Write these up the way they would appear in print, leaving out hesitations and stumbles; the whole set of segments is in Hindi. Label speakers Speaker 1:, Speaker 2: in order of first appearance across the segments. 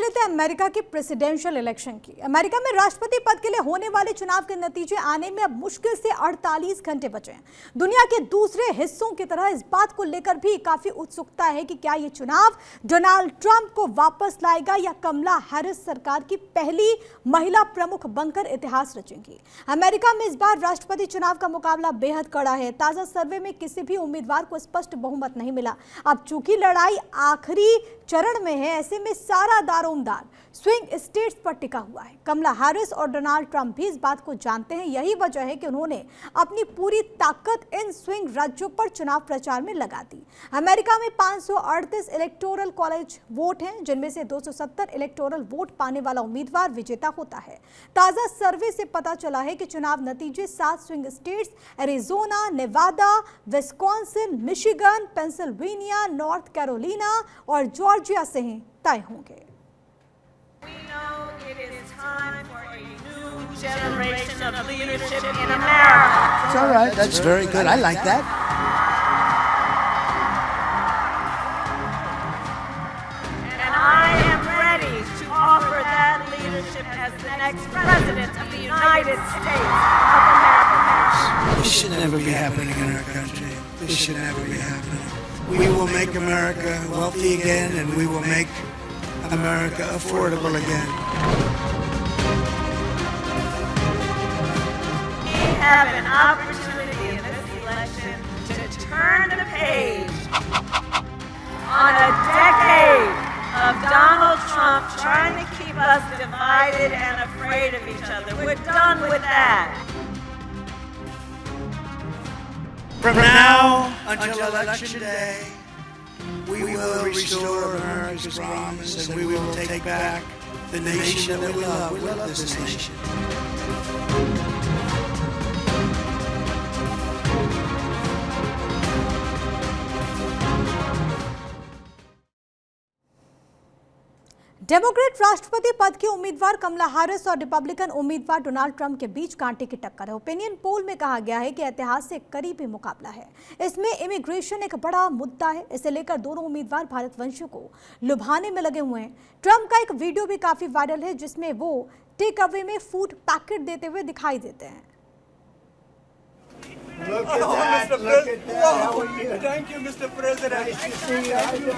Speaker 1: लेते हैं अमेरिका की प्रेसिडेंशियल इलेक्शन की। अमेरिका में राष्ट्रपति पद के लिए होने वाले चुनाव के नतीजे आने में अब मुश्किल से 48 घंटे बचे हैं। दुनिया के दूसरे हिस्सों की तरह इस बात को लेकर भी काफी उत्सुकता है कि क्या ये चुनाव डोनाल्ड ट्रंप को वापस लाएगा या कमला हैरिस सरकार की पहली महिला प्रमुख बनकर इतिहास रचेंगी। अमेरिका में इस बार राष्ट्रपति चुनाव का मुकाबला बेहद कड़ा है। ताजा सर्वे में किसी भी उम्मीदवार को स्पष्ट बहुमत नहीं मिला। अब चूंकि लड़ाई आखिरी चरण में है, ऐसे में सारा दारोमदार स्विंग स्टेट्स पर टिका हुआ है। कमला हैरिस और डोनाल्ड ट्रंप भी इस बात को जानते हैं। यही वजह है कि उन्होंने अपनी पूरी ताकत इन स्विंग राज्यों पर चुनाव प्रचार में लगा दी। अमेरिका में 538 इलेक्टोरल कॉलेज वोट हैं, जिनमें से 270 इलेक्टोरल वोट पाने वाला उम्मीदवार विजेता होता है। ताजा सर्वे से पता चला है कि चुनाव नतीजे 7 swing states Arizona, Nevada, Wisconsin, Michigan, Pennsylvania, North Carolina और जॉर्जिया से ही तय होंगे।
Speaker 2: It is time for a new generation of leadership in America.
Speaker 3: It's all right. That's very good. I like that.
Speaker 2: And I am ready to offer that leadership as the next president of the United States of America.
Speaker 3: This should never be happening in our country. This should never be happening. We will make America wealthy again, and we will make America affordable again.
Speaker 2: We have an opportunity in this election to turn the page on a decade of Donald Trump trying to keep us divided and afraid of each other. We're done with that.
Speaker 3: From now until Election Day, we will restore America's promise, and we will take back the nation that we love. We love this nation.
Speaker 1: Democrat राष्ट्रपति पद के उम्मीदवार कमला हैरिस और रिपब्लिकन उम्मीदवार डोनाल्ड ट्रंप के बीच कांटे की टक्कर है। ओपिनियन पोल में कहा गया है कि ऐतिहासिक करीबी मुकाबला है। इसमें इमिग्रेशन एक बड़ा मुद्दा है। इसे लेकर दोनों उम्मीदवार भारतवंशियों को लुभाने में लगे हुए हैं। ट्रंप का एक वीडियो भी काफी वायरल है, जिसमें वो टेक अवे में फूड पैकेट देते हुए दिखाई देते हैं।
Speaker 4: Look at that, look at that. How are you? Thank you, Mr. President. Nice to see you.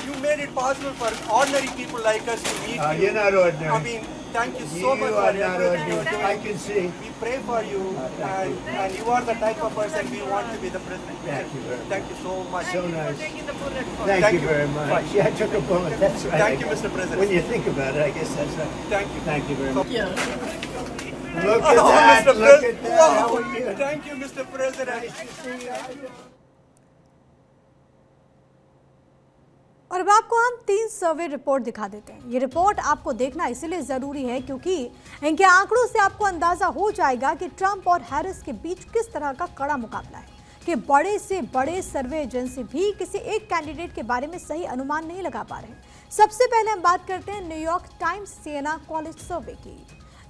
Speaker 4: You made it possible for ordinary people like us to meet you.
Speaker 5: You're not ordinary.
Speaker 4: I mean, thank you so much for
Speaker 5: You are not
Speaker 4: everything you're
Speaker 5: ordinary.
Speaker 4: doing.
Speaker 5: I can see.
Speaker 4: We pray for you, and you are the type of person we want to be the president.
Speaker 5: Thank you very much.
Speaker 4: Thank you so much.
Speaker 5: So nice.
Speaker 2: Taking the bullet for
Speaker 5: Thank you very much. Yeah, I took a bullet. That's right.
Speaker 4: Thank you, Mr. President.
Speaker 5: When you think about it, I guess that's right.
Speaker 4: Thank you.
Speaker 5: Thank you very much.
Speaker 4: Yeah.
Speaker 5: Look at that, look at that. How are you?
Speaker 4: Thank you, Mr. President.
Speaker 5: Nice to see you.
Speaker 1: और अब आपको हम 3 सर्वे रिपोर्ट दिखा देते हैं। ये रिपोर्ट आपको देखना इसलिए ज़रूरी है क्योंकि इनके आंकड़ों से आपको अंदाज़ा हो जाएगा कि ट्रंप और हैरिस के बीच किस तरह का कड़ा मुकाबला है कि बड़े से बड़े सर्वे एजेंसी भी किसी एक कैंडिडेट के बारे में सही अनुमान नहीं लगा पा रहे। सबसे पहले हम बात करते हैं न्यूयॉर्क टाइम्स सिएना कॉलेज सर्वे की।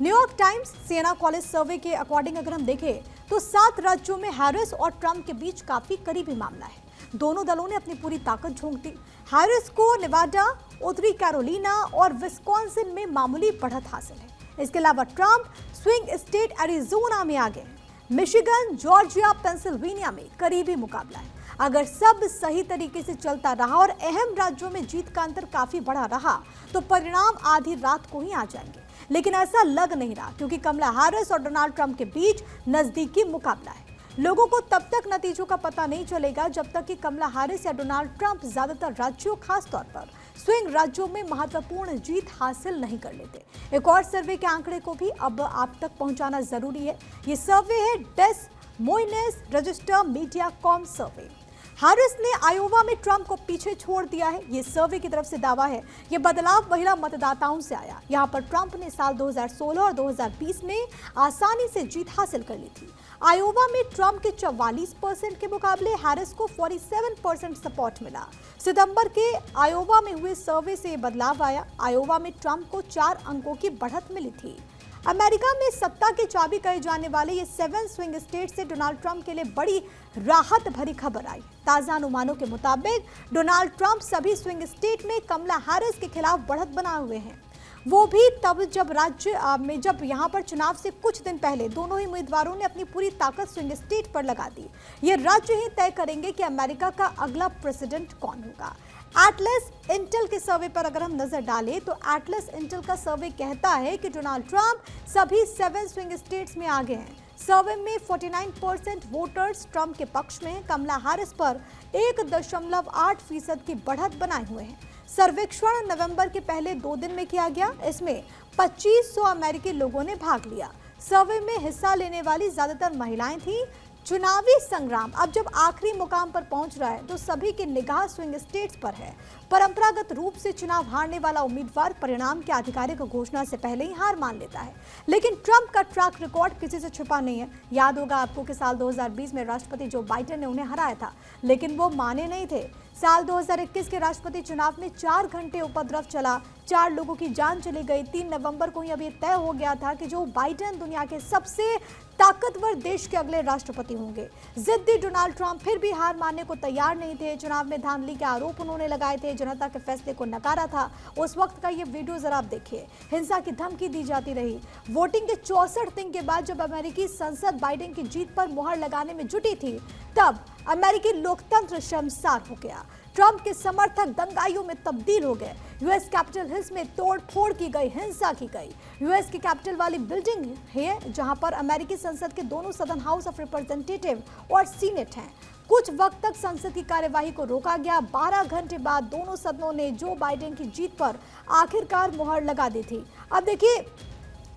Speaker 1: न्यूयॉर्क टाइम्स सिएना कॉलेज सर्वे के अकॉर्डिंग अगर हम देखें तो 7 राज्यों में हैरिस और ट्रंप के बीच काफी करीबी मामला है। दोनों दलों ने अपनी पूरी ताकत झोंक दी। हैरिस को नेवाडा, उत्तरी कैरोलिना और विस्कॉन्सिन में मामूली बढ़त हासिल है। इसके अलावा ट्रंप स्विंग स्टेट एरिजोना में आगे हैं। मिशिगन, जॉर्जिया, पेंसिल्वेनिया में करीबी मुकाबला है। अगर सब सही तरीके से चलता रहा और अहम राज्यों में जीत का अंतर काफी बड़ा रहा तो परिणाम आधी रात को ही आ जाएंगे, लेकिन ऐसा लग नहीं रहा क्योंकि कमला हैरिस और डोनाल्ड ट्रंप के बीच नजदीकी मुकाबला है। लोगों को तब तक नतीजों का पता नहीं चलेगा जब तक कि कमला हैरिस या डोनाल्ड ट्रंप ज्यादातर राज्यों, खासतौर पर स्विंग राज्यों में महत्वपूर्ण जीत हासिल नहीं कर लेते। एक और सर्वे के आंकड़े को भी अब आप तक पहुंचाना जरूरी है। ये सर्वे है डेस मोइनेस रजिस्टर मीडिया कॉम सर्वे। हैरिस ने आयोवा में ट्रंप को पीछे छोड़ दिया है, ये सर्वे की तरफ से दावा है। ये बदलाव महिला मतदाताओं से आया। यहां पर ट्रंप ने साल 2016 और 2020 में आसानी से जीत हासिल कर ली थी। आयोवा में ट्रंप के 44% के मुकाबले हैरिस को 47% सपोर्ट मिला। सितंबर के आयोवा में हुए सर्वे से ये बदलाव आया। आयोवा में ट्रंप को 4 अंकों की बढ़त मिली थी। अमेरिका में सत्ता की चाबी कहे जाने वाले ये 7 स्विंग स्टेट से डोनाल्ड ट्रंप के लिए बड़ी राहत भरी खबर आई। ताजा अनुमानों के मुताबिक डोनाल्ड ट्रंप सभी स्विंग स्टेट में कमला हैरिस के खिलाफ बढ़त बनाए हुए हैं, वो भी तब जब यहाँ पर चुनाव से कुछ दिन पहले दोनों ही उम्मीदवारों ने अपनी पूरी ताकत स्विंग स्टेट पर लगा दी। ये राज्य ही तय करेंगे कि अमेरिका का अगला प्रेसिडेंट कौन होगा। एटलस इंटेल के सर्वे पर अगर हम नजर डालें तो एटलस इंटेल का सर्वे कहता है कि डोनाल्ड ट्रंप सभी 7 स्विंग स्टेट्स में आगे हैं। सर्वे में 49% वोटर्स ट्रंप के पक्ष में, कमला हैरिस पर 1.8% की बढ़त बनाए हुए हैं। सर्वेक्षण नवंबर के पहले 2 दिन में किया गया। इसमें 2500 अमेरिकी लोगों ने भाग लिया। सर्वे में हिस्सा लेने वाली ज्यादातर महिलाएं थीं। चुनावी संग्राम अब जब आखिरी मुकाम पर पहुंच रहा है तो सभी की निगाह स्विंग स्टेट्स पर है। परंपरागत रूप से चुनाव हारने वाला उम्मीदवार परिणाम की आधिकारिक घोषणा से पहले ही हार मान लेता है, लेकिन ट्रंप का ट्रैक रिकॉर्ड किसी से छुपा नहीं है। याद होगा आपको कि साल 2020 में राष्ट्रपति जो बाइडेन ने उन्हें हराया था, लेकिन वो माने नहीं थे। साल 2021 के राष्ट्रपति चुनाव में 4 घंटे उपद्रव चला, 4 लोगों की जान चली गई। 3 नवंबर को ही अब ये तय हो गया था कि जो बाइडेन दुनिया के सबसे ताकतवर देश के अगले राष्ट्रपति होंगे। जिद्दी डोनाल्ड ट्रंप फिर भी हार मानने को तैयार नहीं थे। चुनाव में धांधली के आरोप उन्होंने लगाए थे, जनता के फैसले को नकारा था। उस वक्त का ये वीडियो जरा आप देखिए। हिंसा की धमकी दी जाती रही। वोटिंग के 64 दिन के बाद जब अमेरिकी संसद बाइडेन की जीत पर मुहर लगाने में जुटी थी, तब अमेरिकी लोकतंत्र शर्मसार हो गया। ट्रंप के समर्थक दंगाइयों में तब्दील हो गए। यूएस कैपिटल हिल्स में तोड़ फोड़ की गई, हिंसा की गई। यूएस की कैपिटल वाली बिल्डिंग है जहां पर अमेरिकी संसद के दोनों सदन हाउस ऑफ रिप्रेजेंटेटिव और सीनेट हैं। कुछ वक्त तक संसद की कार्यवाही को रोका गया। 12 घंटे बाद दोनों सदनों ने जो बाइडेन की जीत पर आखिरकार मुहर लगा दी थी। अब देखिए,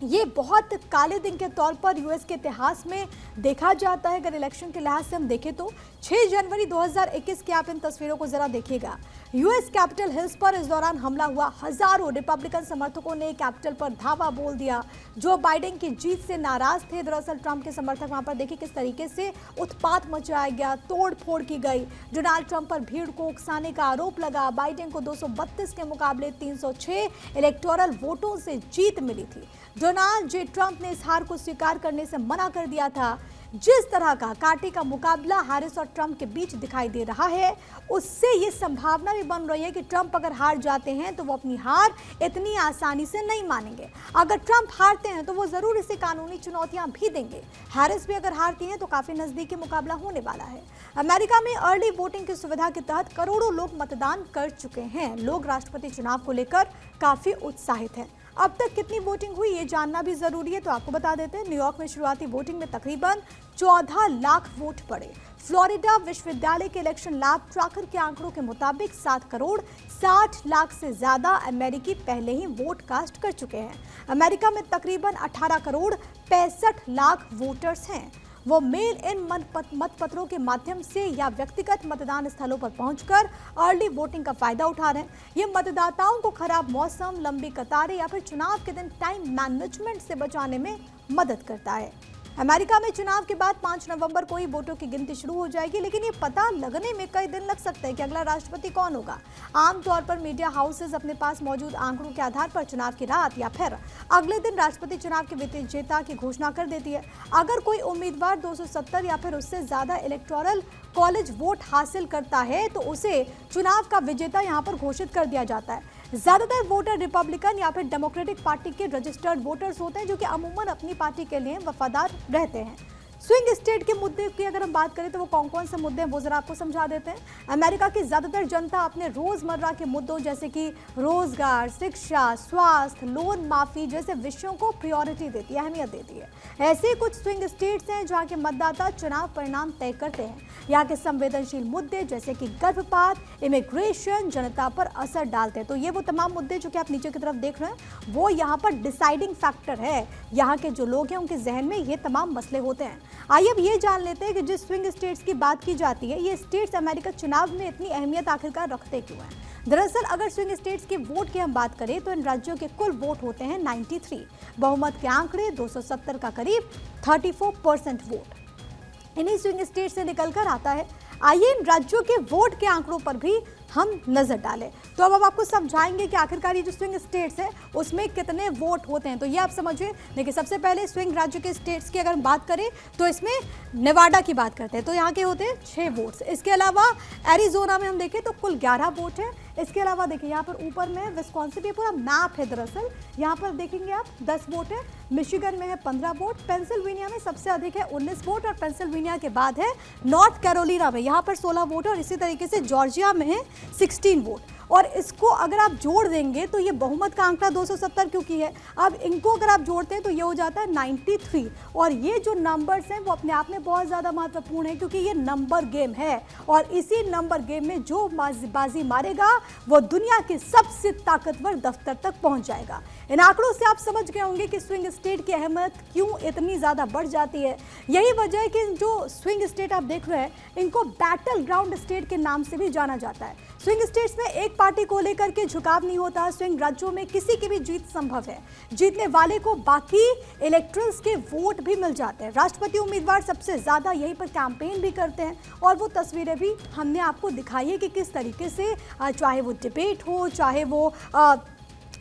Speaker 1: ये बहुत काले दिन के तौर पर यूएस के इतिहास में देखा जाता है। अगर इलेक्शन के लिहाज से हम देखें तो 6 जनवरी 2021 की आप इन तस्वीरों को जरा देखिएगा। यूएस कैपिटल हिल्स पर इस दौरान हमला हुआ। हजारों रिपब्लिकन समर्थकों ने कैपिटल पर धावा बोल दिया, जो बाइडेन की जीत से नाराज थे। दरअसल ट्रंप के समर्थक वहां पर देखिए किस तरीके से उत्पात मचाया गया, तोड़ फोड़ की गई। डोनाल्ड ट्रंप पर भीड़ को उकसाने का आरोप लगा। बाइडेन को 232 के मुकाबले 306 इलेक्टोरल वोटों से जीत मिली थी। डोनाल्ड जे ट्रंप ने इस हार को स्वीकार करने से मना कर दिया था। जिस तरह का कांटे का मुकाबला हैरिस और ट्रंप के बीच दिखाई दे रहा है, उससे ये संभावना भी बन रही है कि ट्रंप अगर हार जाते हैं तो वो अपनी हार इतनी आसानी से नहीं मानेंगे। अगर ट्रंप हारते हैं तो वो जरूर इसे कानूनी चुनौतियां भी देंगे। हैरिस भी अगर हारती हैं तो काफी नजदीकी मुकाबला होने वाला है। अमेरिका में अर्ली वोटिंग की सुविधा के तहत करोड़ों लोग मतदान कर चुके हैं। लोग राष्ट्रपति चुनाव को लेकर काफी उत्साहित हैं। अब तक कितनी वोटिंग हुई ये जानना भी जरूरी है, तो आपको बता देते हैं। न्यूयॉर्क में शुरुआती वोटिंग में तकरीबन 14 लाख वोट पड़े। फ्लोरिडा विश्वविद्यालय के इलेक्शन लैब ट्रैकर के आंकड़ों के मुताबिक 7 करोड़ 60 लाख से ज्यादा अमेरिकी पहले ही वोट कास्ट कर चुके हैं। अमेरिका में तकरीबन 18 करोड़ 65 लाख वोटर्स हैं। वो मेल इन मतपत्रों के माध्यम से या व्यक्तिगत मतदान स्थलों पर पहुंचकर अर्ली वोटिंग का फायदा उठा रहे हैं। ये मतदाताओं को खराब मौसम, लंबी कतारें या फिर चुनाव के दिन टाइम मैनेजमेंट से बचाने में मदद करता है। अमेरिका में चुनाव के बाद 5 नवंबर को ही वोटों की गिनती शुरू हो जाएगी, लेकिन ये पता लगने में कई दिन लग सकते हैं कि अगला राष्ट्रपति कौन होगा। आमतौर पर मीडिया हाउसेज अपने पास मौजूद आंकड़ों के आधार पर चुनाव की रात या फिर अगले दिन राष्ट्रपति चुनाव के विजेता की घोषणा कर देती है। अगर कोई उम्मीदवार 270 या फिर उससे ज्यादा इलेक्टोरल कॉलेज वोट हासिल करता है तो उसे चुनाव का विजेता यहाँ पर घोषित कर दिया जाता है। ज्यादातर वोटर रिपब्लिकन या फिर डेमोक्रेटिक पार्टी के रजिस्टर्ड वोटर्स होते हैं, जो कि अमूमन अपनी पार्टी के लिए वफादार रहते हैं। स्विंग स्टेट के मुद्दे की अगर हम बात करें तो वो कौन कौन से मुद्दे हैं वो जरा आपको समझा देते हैं। अमेरिका की ज्यादातर जनता अपने रोजमर्रा के मुद्दों जैसे कि रोजगार, शिक्षा, स्वास्थ्य, लोन माफी जैसे विषयों को प्रायोरिटी देती है, अहमियत देती है। ऐसे कुछ स्विंग स्टेट्स हैं जहाँ के मतदाता चुनाव परिणाम तय करते हैं। यहाँ के संवेदनशील मुद्दे जैसे कि गर्भपात, इमिग्रेशन जनता पर असर डालते हैं। तो ये वो तमाम मुद्दे जो कि आप नीचे की तरफ देख रहे हैं वो यहाँ पर डिसाइडिंग फैक्टर है। यहाँ के जो लोग हैं उनके जहन में ये तमाम मसले होते हैं। आइए अब ये जान लेते हैं कि जिस स्विंग स्टेट्स की बात की जाती है, ये स्टेट्स अमेरिका चुनाव में इतनी अहमियत आखिरकार रखते क्यों हैं। दरअसल अगर स्विंग स्टेट्स के वोट की हम बात करें तो इन राज्यों के कुल वोट होते हैं 93। बहुमत के आंकड़े 270 का करीब 34% वोट इन्हीं स्विंग स्टेट से निकलकर आता है। आइए इन राज्यों के वोट के आंकड़ों पर भी हम नजर डालें। तो अब आपको समझाएंगे कि आखिरकार ये जो स्विंग स्टेट्स है उसमें कितने वोट होते हैं। तो ये आप समझिए। देखिए, सबसे पहले स्विंग राज्य के स्टेट्स की अगर हम बात करें तो इसमें नेवाडा की बात करते हैं तो यहाँ के होते हैं 6 वोट्स। इसके अलावा एरिजोना में हम देखें तो कुल 11 वोट है। इसके अलावा देखिए यहाँ पर ऊपर में विस्कॉन्सिन, ये पूरा मैप है दरअसल, यहाँ पर देखेंगे आप 10 वोट है। मिशिगन में है 15 वोट। पेंसिल्वेनिया में सबसे अधिक है 19 वोट और पेंसिल्वेनिया के बाद है नॉर्थ कैरोलिना में, यहाँ पर 16 वोट और इसी तरीके से जॉर्जिया में है 16 वोट। और इसको अगर आप जोड़ देंगे तो ये बहुमत का आंकड़ा 270 क्योंकि है। अब इनको अगर आप जोड़ते हैं तो ये हो जाता है 93। और ये जो नंबर्स हैं वो अपने आप में बहुत ज़्यादा महत्वपूर्ण है क्योंकि ये नंबर गेम है और इसी नंबर गेम में जो बाजी मारेगा वो दुनिया के सबसे ताकतवर दफ्तर तक पहुंच जाएगा। इन आंकड़ों से आप समझ गए होंगे कि स्विंग स्टेट की अहमियत क्यों इतनी ज़्यादा बढ़ जाती है। यही वजह है कि जो स्विंग स्टेट आप देख रहे हैं इनको बैटल ग्राउंड स्टेट के नाम से भी जाना जाता है। स्विंग स्टेट्स में एक पार्टी को लेकर के झुकाव नहीं होता। स्विंग राज्यों में किसी की भी जीत संभव है। जीतने वाले को बाकी इलेक्टर्स के वोट भी मिल जाते हैं। राष्ट्रपति उम्मीदवार सबसे ज्यादा यहीं पर कैंपेन भी करते हैं और वो तस्वीरें भी हमने आपको दिखाई है कि किस तरीके से चाहे वो डिबेट हो, चाहे वो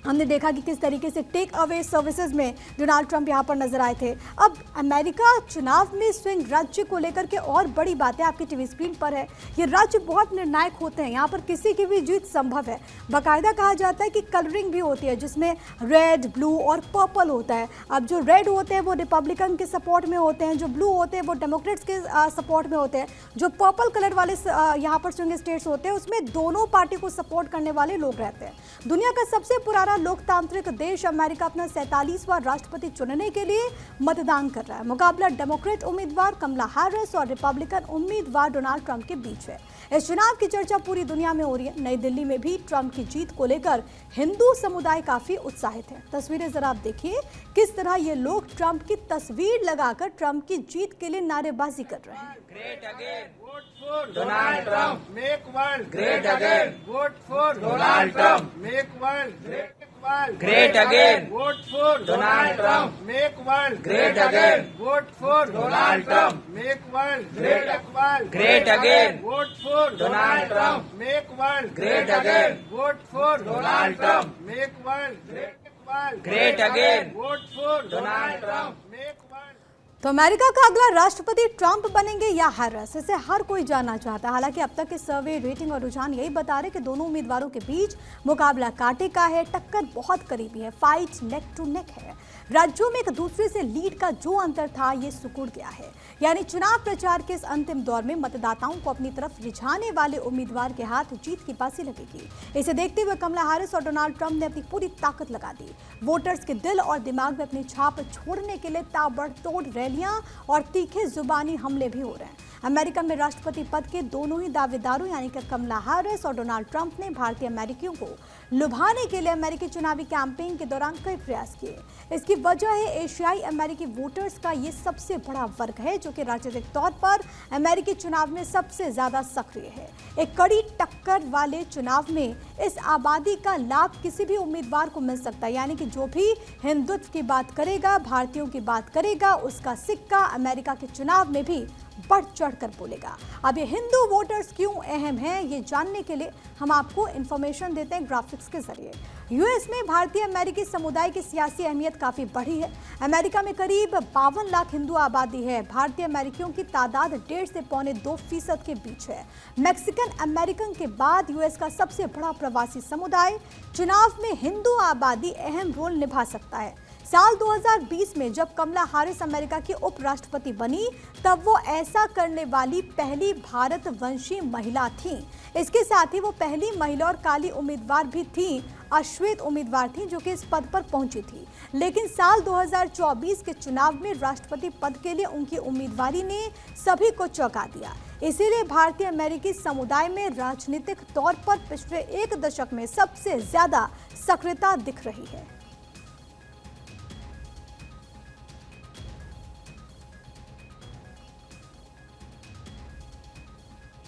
Speaker 1: हमने देखा कि किस तरीके से टेक अवे सर्विसेज में डोनाल्ड ट्रंप यहाँ पर नजर आए थे। अब अमेरिका चुनाव में स्विंग राज्य को लेकर के और बड़ी बातें आपकी टीवी स्क्रीन पर है। ये राज्य बहुत निर्णायक होते हैं, यहाँ पर किसी की भी जीत संभव है। बाकायदा कहा जाता है कि कलरिंग भी होती है जिसमें रेड, ब्लू और पर्पल होता है। अब जो रेड होते हैं वो रिपब्लिकन के सपोर्ट में होते हैं, जो ब्लू होते हैं वो डेमोक्रेट्स के सपोर्ट में होते हैं, जो पर्पल कलर वाले यहाँ पर स्विंग स्टेट्स होते हैं उसमें दोनों पार्टी को सपोर्ट करने वाले लोग रहते हैं। दुनिया का सबसे पुराना लोकतांत्रिक देश अमेरिका अपना 47वां राष्ट्रपति चुनने के लिए मतदान कर रहा है। मुकाबला डेमोक्रेट उम्मीदवार कमला हैरिस और रिपब्लिकन उम्मीदवार डोनाल्ड ट्रंप के बीच है। इस चुनाव की चर्चा पूरी दुनिया में हो रही है। नई दिल्ली में भी ट्रंप की जीत को लेकर हिंदू समुदाय काफी उत्साहित है। तस्वीरें जरा आप देखिए किस तरह ये लोग ट्रंप की तस्वीर लगाकर ट्रंप की जीत के लिए नारेबाजी कर रहे हैं।
Speaker 5: Great again. Vote for Donald Trump. Make world great again. Vote for Donald Trump. Make world great again. Vote for Donald Trump. Make world great again. Vote for Donald Trump. Make world great again. Vote for Donald Trump. Make world great again. Vote for Donald Trump. Make world great again. Vote for Donald Trump. Make world
Speaker 1: तो अमेरिका का अगला राष्ट्रपति ट्रंप बनेंगे या हैरिस, इसे हर कोई जानना चाहता है। हालांकि अब तक के सर्वे, रेटिंग और रुझान यही बता रहे कि दोनों उम्मीदवारों के बीच मुकाबला कांटे का है, टक्कर बहुत करीबी है, फाइट नेक टू नेक है। राज्यों में एक दूसरे से लीड का जो अंतर था ये सिकुड़ गया है। यानी चुनाव प्रचार के इस अंतिम दौर में मतदाताओं को अपनी तरफ रिझाने वाले उम्मीदवार के हाथ जीत की बाजी लगेगी। इसे देखते हुए कमला हैरिस और डोनाल्ड ट्रंप ने अपनी पूरी ताकत लगा दी। वोटर्स के दिल और दिमाग में अपनी छाप छोड़ने के लिए ताबड़तोड़ रैलियां और तीखे जुबानी हमले भी हो रहे हैं। अमेरिका में राष्ट्रपति पद के दोनों ही दावेदारों यानी कि कमला हैरिस और डोनाल्ड ट्रंप ने भारतीय अमेरिकियों को लुभाने के लिए अमेरिकी चुनावी कैंपेन के दौरान कई प्रयास किए। इसकी वजह है एशियाई अमेरिकी वोटर्स का ये सबसे बड़ा वर्ग है जो कि राजनीतिक तौर पर अमेरिकी चुनाव में सबसे ज्यादा सक्रिय है। एक कड़ी टक्कर वाले चुनाव में इस आबादी का लाभ किसी भी उम्मीदवार को मिल सकता है। यानी कि जो भी हिंदुत्व की बात करेगा, भारतीयों की बात करेगा, उसका सिक्का अमेरिका के चुनाव में भी बढ़ चढ़कर बोलेगा। अब ये हिंदू वोटर्स क्यों अहम हैं ये जानने के लिए हम आपको इंफॉर्मेशन देते हैं ग्राफिक्स के जरिए। यूएस में भारतीय अमेरिकी समुदाय की सियासी अहमियत काफी बढ़ी है। अमेरिका में करीब 52 लाख हिंदू आबादी है। भारतीय अमेरिकियों की तादाद 1.5 से 2.25% के बीच है। मैक्सिकन अमेरिकन के बाद यूएस का सबसे बड़ा प्रवासी समुदाय। चुनाव में हिंदू आबादी अहम रोल निभा सकता है। साल 2020 में जब कमला हैरिस अमेरिका की उपराष्ट्रपति बनी तब वो ऐसा करने वाली पहली भारतवंशी महिला थी। इसके साथ ही वो पहली महिला और काली उम्मीदवार भी थी, अश्वेत उम्मीदवार थी जो कि इस पद पर पहुंची थी। लेकिन साल 2024 के चुनाव में राष्ट्रपति पद के लिए उनकी उम्मीदवारी ने सभी को चौंका दिया। इसीलिए भारतीय अमेरिकी समुदाय में राजनीतिक तौर पर पिछले 1 दशक में सबसे ज्यादा सक्रियता दिख रही है।